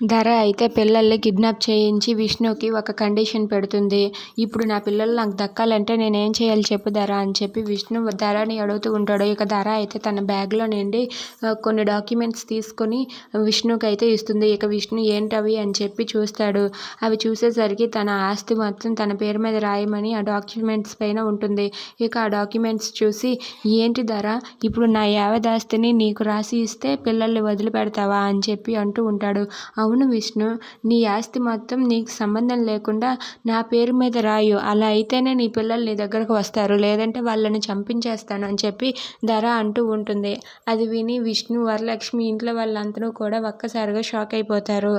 ధర అయితే పిల్లల్ని కిడ్నాప్ చేయించి విష్ణుకి ఒక కండిషన్ పెడుతుంది. ఇప్పుడు నా పిల్లలు నాకు దక్కాలంటే నేనేం చేయాలి చెప్పు ధర అని చెప్పి విష్ణు ధరని అడుగుతూ ఉంటాడు. ఇక ధర అయితే తన బ్యాగ్లో నుండి కొన్ని డాక్యుమెంట్స్ తీసుకొని విష్ణుకి అయితే ఇస్తుంది. ఇక విష్ణు ఏంటవి అని చెప్పి చూస్తాడు. అవి చూసేసరికి తన ఆస్తి మొత్తం తన పేరు మీద రాయమని ఆ డాక్యుమెంట్స్ పైన ఉంటుంది. ఇక ఆ డాక్యుమెంట్స్ చూసి ఏంటి ధర, ఇప్పుడు నా యావదాస్తిని నీకు రాసి ఇస్తే పిల్లల్ని వదిలిపెడతావా అని చెప్పి అంటూ ఉంటాడు. అవును విష్ణు, నీ ఆస్తి మొత్తం నీకు సంబంధం లేకుండా నా పేరు మీద రాయు, అలా అయితేనే నీ పిల్లలు నీ దగ్గరకు వస్తారు, లేదంటే వాళ్ళని చంపించేస్తాను అని చెప్పి ధర అంటూ ఉంటుంది. అది విని విష్ణు, వరలక్ష్మి ఇంట్లో వాళ్ళందరూ కూడా ఒక్కసారిగా షాక్ అయిపోతారు.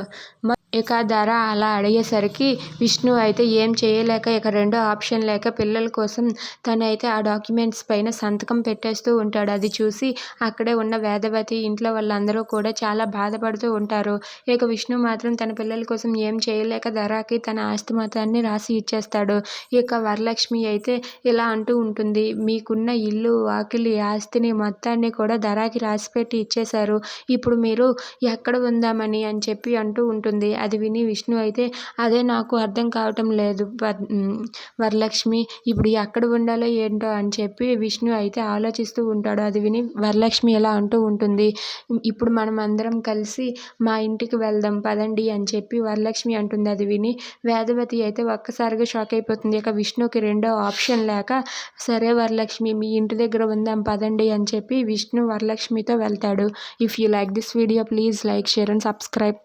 ఇక ధర అలా అడిగేసరికి విష్ణు అయితే ఏం చేయలేక ఇక రెండో ఆప్షన్ లేక పిల్లల కోసం తనైతే ఆ డాక్యుమెంట్స్ పైన సంతకం పెట్టేస్తూ ఉంటాడు. అది చూసి అక్కడే ఉన్న వేదవతి ఇంట్లో వాళ్ళందరూ కూడా చాలా బాధపడుతూ ఉంటారు. ఇక విష్ణు మాత్రం తన పిల్లల కోసం ఏం చేయలేక ధరకి తన ఆస్తి మొత్తాన్ని రాసి ఇచ్చేస్తాడు. ఇక వరలక్ష్మి అయితే ఇలా అంటూ ఉంటుంది, మీకున్న ఇల్లు, వాకిలి, ఆస్తిని మొత్తాన్ని కూడా ధరకి రాసిపెట్టి ఇచ్చేశారు, ఇప్పుడు మీరు ఎక్కడ ఉందామని అని చెప్పి అంటూ ఉంటుంది. అది విని విష్ణు అయితే అదే నాకు అర్థం కావటం లేదు వరలక్ష్మి, ఇప్పుడు ఎక్కడ ఉండాలో ఏంటో అని చెప్పి విష్ణు అయితే ఆలోచిస్తూ ఉంటాడు. అది విని వరలక్ష్మి ఇలా అంటూ ఉంటుంది, ఇప్పుడు మనం అందరం కలిసి మా ఇంటికి వెళ్దాం పదండి అని చెప్పి వరలక్ష్మి అంటుంది. అది విని వేదవతి అయితే ఒక్కసారిగా షాక్ అయిపోతుంది. ఇక విష్ణుకి రెండో ఆప్షన్ లేక సరే వరలక్ష్మి మీ ఇంటి దగ్గర ఉందాం పదండి అని చెప్పి విష్ణు వరలక్ష్మితో వెళ్తాడు. If you like this video please like, share and subscribe.